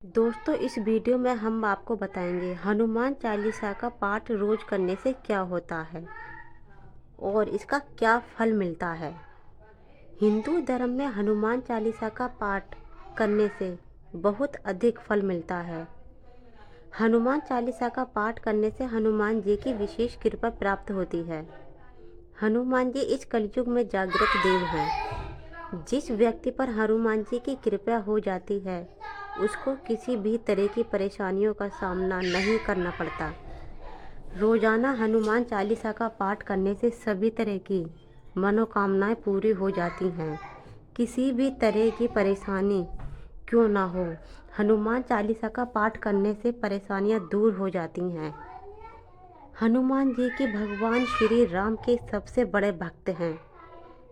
दोस्तों, इस वीडियो में हम आपको बताएंगे हनुमान चालीसा का पाठ रोज करने से क्या होता है और इसका क्या फल मिलता है। हिंदू धर्म में हनुमान चालीसा का पाठ करने से बहुत अधिक फल मिलता है। हनुमान चालीसा का पाठ करने से हनुमान जी की विशेष कृपा प्राप्त होती है। हनुमान जी इस कलयुग में जागृत देव हैं। जिस व्यक्ति पर हनुमान जी की कृपा हो जाती है उसको किसी भी तरह की परेशानियों का सामना नहीं करना पड़ता। रोजाना हनुमान चालीसा का पाठ करने से सभी तरह की मनोकामनाएं पूरी हो जाती हैं। किसी भी तरह की परेशानी क्यों ना हो, हनुमान चालीसा का पाठ करने से परेशानियां दूर हो जाती हैं। हनुमान जी की भगवान श्री राम के सबसे बड़े भक्त हैं।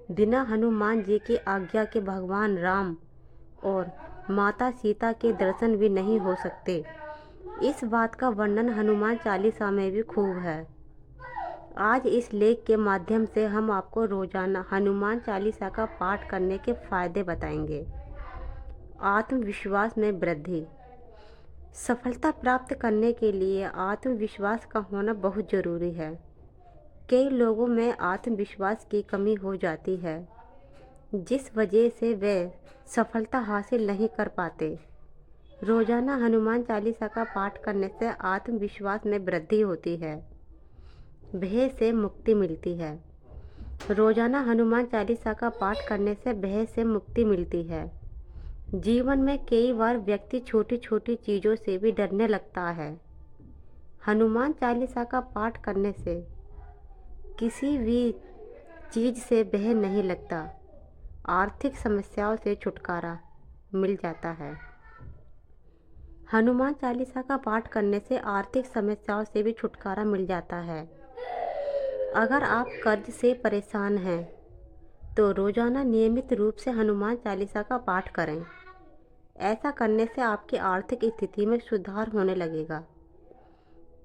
बिना हनुमान जी की आज्ञा के भगवान राम और माता सीता के दर्शन भी नहीं हो सकते। इस बात का वर्णन हनुमान चालीसा में भी खूब है। आज इस लेख के माध्यम से हम आपको रोजाना हनुमान चालीसा का पाठ करने के फायदे बताएंगे। आत्मविश्वास में वृद्धि। सफलता प्राप्त करने के लिए आत्मविश्वास का होना बहुत ज़रूरी है। कई लोगों में आत्मविश्वास की कमी हो जाती है जिस वजह से वे सफलता हासिल नहीं कर पाते। रोजाना हनुमान चालीसा का पाठ करने से आत्मविश्वास में वृद्धि होती है, भय से मुक्ति मिलती है। रोजाना हनुमान चालीसा का पाठ करने से भय से मुक्ति मिलती है। जीवन में कई बार व्यक्ति छोटी छोटी चीज़ों से भी डरने लगता है। हनुमान चालीसा का पाठ करने से किसी भी चीज़ से भय नहीं लगता। आर्थिक समस्याओं से छुटकारा मिल जाता है। हनुमान चालीसा का पाठ करने से आर्थिक समस्याओं से भी छुटकारा मिल जाता है। अगर आप कर्ज से परेशान हैं तो रोजाना नियमित रूप से हनुमान चालीसा का पाठ करें। ऐसा करने से आपकी आर्थिक स्थिति में सुधार होने लगेगा।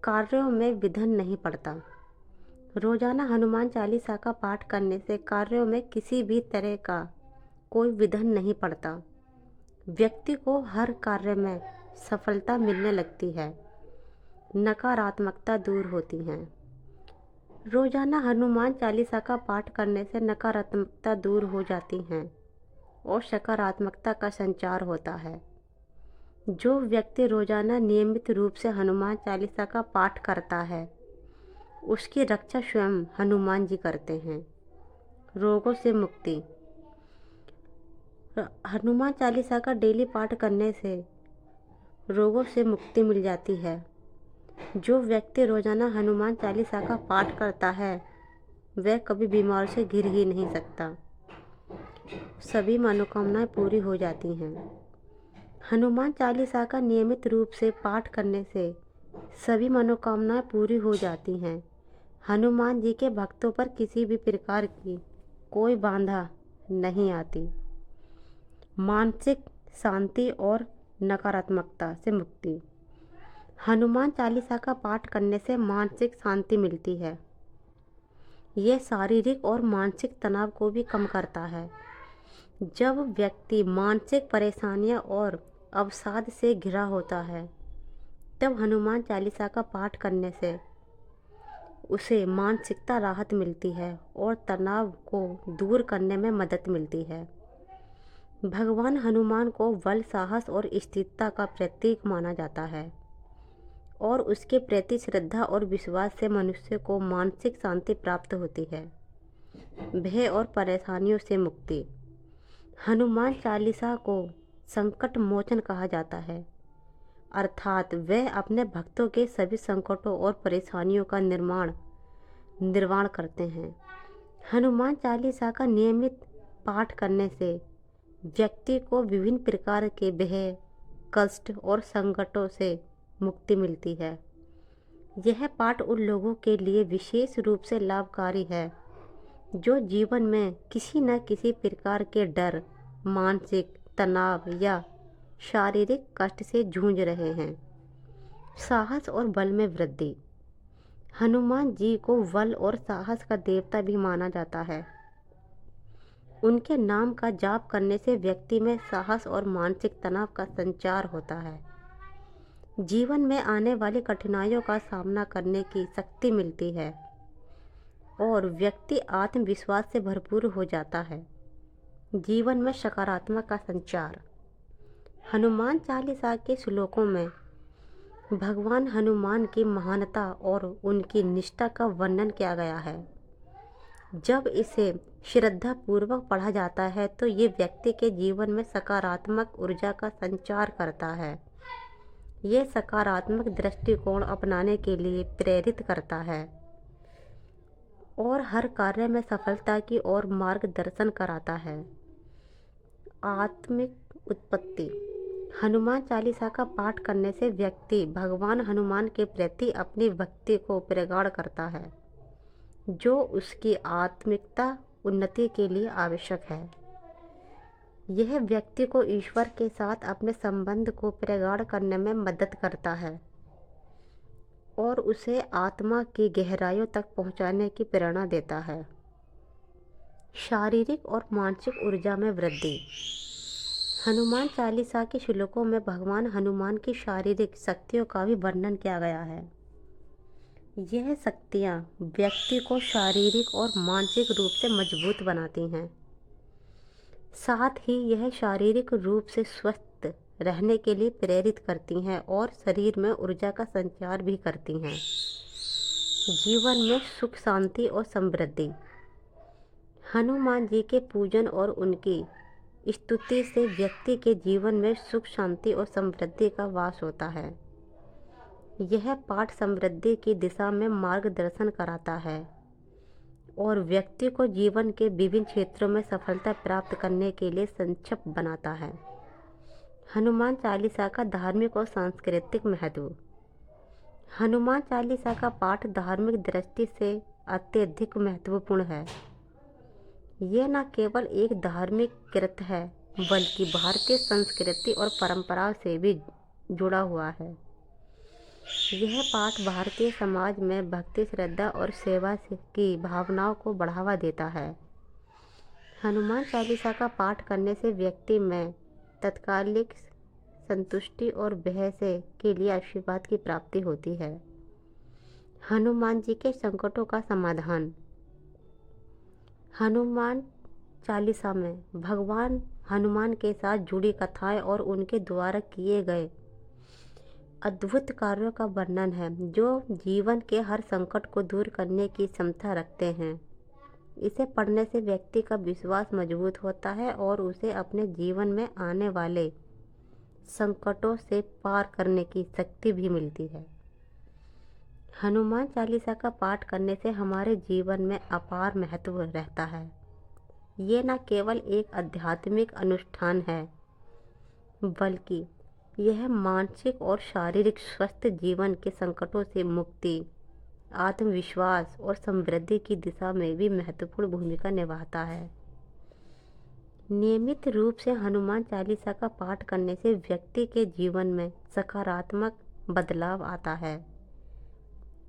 कार्यों में विघ्न नहीं पड़ता। रोजाना हनुमान चालीसा का पाठ करने से कार्यों में किसी भी तरह का कोई विघ्न नहीं पड़ता। व्यक्ति को हर कार्य में सफलता मिलने लगती है। नकारात्मकता दूर होती है। रोजाना हनुमान चालीसा का पाठ करने से नकारात्मकता दूर हो जाती हैं और सकारात्मकता का संचार होता है। जो व्यक्ति रोजाना नियमित रूप से हनुमान चालीसा का पाठ करता है उसकी रक्षा स्वयं हनुमान जी करते हैं। रोगों से मुक्ति। हनुमान चालीसा का डेली पाठ करने से रोगों से मुक्ति मिल जाती है। जो व्यक्ति रोजाना हनुमान चालीसा का पाठ करता है वह कभी बीमार से घिर ही नहीं सकता। सभी मनोकामनाएं पूरी हो जाती हैं। हनुमान चालीसा का नियमित रूप से पाठ करने से सभी मनोकामनाएं पूरी हो जाती हैं। हनुमान जी के भक्तों पर किसी भी प्रकार की कोई बाधा नहीं आती। मानसिक शांति और नकारात्मकता से मुक्ति। हनुमान चालीसा का पाठ करने से मानसिक शांति मिलती है। यह शारीरिक और मानसिक तनाव को भी कम करता है। जब व्यक्ति मानसिक परेशानियां और अवसाद से घिरा होता है तब हनुमान चालीसा का पाठ करने से उसे मानसिकता राहत मिलती है और तनाव को दूर करने में मदद मिलती है। भगवान हनुमान को बल, साहस और स्थिरता का प्रतीक माना जाता है और उसके प्रति श्रद्धा और विश्वास से मनुष्य को मानसिक शांति प्राप्त होती है। भय और परेशानियों से मुक्ति। हनुमान चालीसा को संकट मोचन कहा जाता है, अर्थात वह अपने भक्तों के सभी संकटों और परेशानियों का निर्वाण करते हैं। हनुमान चालीसा का नियमित पाठ करने से व्यक्ति को विभिन्न प्रकार के भय, कष्ट और संकटों से मुक्ति मिलती है। यह पाठ उन लोगों के लिए विशेष रूप से लाभकारी है जो जीवन में किसी न किसी प्रकार के डर, मानसिक तनाव या शारीरिक कष्ट से जूझ रहे हैं। साहस और बल में वृद्धि। हनुमान जी को बल और साहस का देवता भी माना जाता है। उनके नाम का जाप करने से व्यक्ति में साहस और मानसिक तनाव का संचार होता है। जीवन में आने वाली कठिनाइयों का सामना करने की शक्ति मिलती है और व्यक्ति आत्मविश्वास से भरपूर हो जाता है। जीवन में सकारात्मक का संचार। हनुमान चालीसा के श्लोकों में भगवान हनुमान की महानता और उनकी निष्ठा का वर्णन किया गया है। जब इसे श्रद्धापूर्वक पढ़ा जाता है तो ये व्यक्ति के जीवन में सकारात्मक ऊर्जा का संचार करता है। ये सकारात्मक दृष्टिकोण अपनाने के लिए प्रेरित करता है और हर कार्य में सफलता की ओर मार्गदर्शन कराता है। आत्मिक उत्पत्ति। हनुमान चालीसा का पाठ करने से व्यक्ति भगवान हनुमान के प्रति अपनी भक्ति को प्रगाढ़ करता है, जो उसकी आत्मिकता उन्नति के लिए आवश्यक है। यह व्यक्ति को ईश्वर के साथ अपने संबंध को प्रगाढ़ करने में मदद करता है और उसे आत्मा की गहराइयों तक पहुंचाने की प्रेरणा देता है। शारीरिक और मानसिक ऊर्जा में वृद्धि। हनुमान चालीसा के श्लोकों में भगवान हनुमान की शारीरिक शक्तियों का भी वर्णन किया गया है। यह शक्तियाँ व्यक्ति को शारीरिक और मानसिक रूप से मजबूत बनाती हैं। साथ ही यह शारीरिक रूप से स्वस्थ रहने के लिए प्रेरित करती हैं और शरीर में ऊर्जा का संचार भी करती हैं। जीवन में सुख शांति और समृद्धि। हनुमान जी के पूजन और उनकी स्तुति से व्यक्ति के जीवन में सुख शांति और समृद्धि का वास होता है। यह पाठ समृद्धि की दिशा में मार्गदर्शन कराता है और व्यक्ति को जीवन के विभिन्न क्षेत्रों में सफलता प्राप्त करने के लिए सक्षम बनाता है। हनुमान चालीसा का धार्मिक और सांस्कृतिक महत्व। हनुमान चालीसा का पाठ धार्मिक दृष्टि से अत्यधिक महत्वपूर्ण है। यह न केवल एक धार्मिक कृत है बल्कि भारतीय संस्कृति और परंपरा से भी जुड़ा हुआ है। यह पाठ भारतीय समाज में भक्ति, श्रद्धा और सेवा की भावनाओं को बढ़ावा देता है। हनुमान चालीसा का पाठ करने से व्यक्ति में तात्कालिक संतुष्टि और भय से के लिए आशीर्वाद की प्राप्ति होती है। हनुमान जी के संकटों का समाधान। हनुमान चालीसा में भगवान हनुमान के साथ जुड़ी कथाएं और उनके द्वारा किए गए अद्भुत कार्यों का वर्णन है, जो जीवन के हर संकट को दूर करने की क्षमता रखते हैं। इसे पढ़ने से व्यक्ति का विश्वास मजबूत होता है और उसे अपने जीवन में आने वाले संकटों से पार करने की शक्ति भी मिलती है। हनुमान चालीसा का पाठ करने से हमारे जीवन में अपार महत्व रहता है। ये न केवल एक आध्यात्मिक अनुष्ठान है बल्कि यह मानसिक और शारीरिक स्वस्थ जीवन के संकटों से मुक्ति, आत्मविश्वास और समृद्धि की दिशा में भी महत्वपूर्ण भूमिका निभाता है। नियमित रूप से हनुमान चालीसा का पाठ करने से व्यक्ति के जीवन में सकारात्मक बदलाव आता है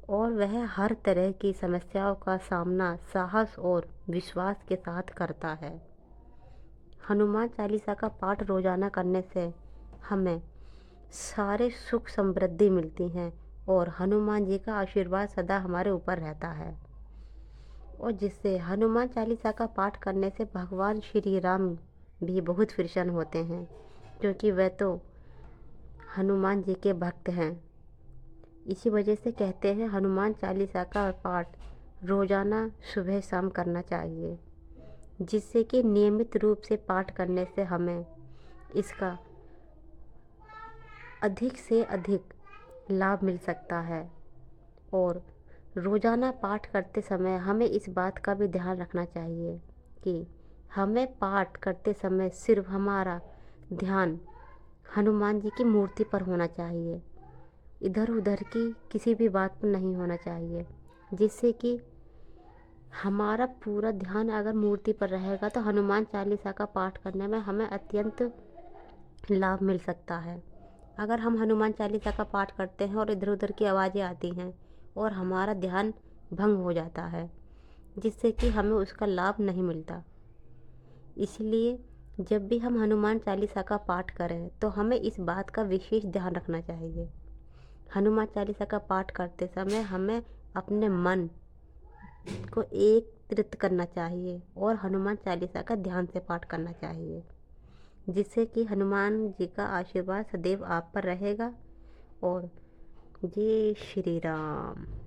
और वह हर तरह की समस्याओं का सामना साहस और विश्वास के साथ करता है। हनुमान चालीसा का पाठ रोजाना करने से हमें सारे सुख समृद्धि मिलती हैं और हनुमान जी का आशीर्वाद सदा हमारे ऊपर रहता है। और जिससे हनुमान चालीसा का पाठ करने से भगवान श्री राम भी बहुत प्रसन्न होते हैं, क्योंकि वह तो हनुमान जी के भक्त हैं। इसी वजह से कहते हैं हनुमान चालीसा का पाठ रोज़ाना सुबह शाम करना चाहिए, जिससे कि नियमित रूप से पाठ करने से हमें इसका अधिक से अधिक लाभ मिल सकता है। और रोज़ाना पाठ करते समय हमें इस बात का भी ध्यान रखना चाहिए कि हमें पाठ करते समय सिर्फ हमारा ध्यान हनुमान जी की मूर्ति पर होना चाहिए, इधर उधर की किसी भी बात पर नहीं होना चाहिए, जिससे कि हमारा पूरा ध्यान अगर मूर्ति पर रहेगा तो हनुमान चालीसा का पाठ करने में हमें अत्यंत लाभ मिल सकता है। अगर हम हनुमान चालीसा का पाठ करते हैं और इधर उधर की आवाज़ें आती हैं और हमारा ध्यान भंग हो जाता है, जिससे कि हमें उसका लाभ नहीं मिलता। इसलिए जब भी हम हनुमान चालीसा का पाठ करें तो हमें इस बात का विशेष ध्यान रखना चाहिए हनुमान चालीसा का पाठ करते समय हमें अपने मन को एकत्रित करना चाहिए और हनुमान चालीसा का ध्यान से पाठ करना चाहिए, जिससे कि हनुमान जी का आशीर्वाद सदैव आप पर रहेगा। और जय श्री राम।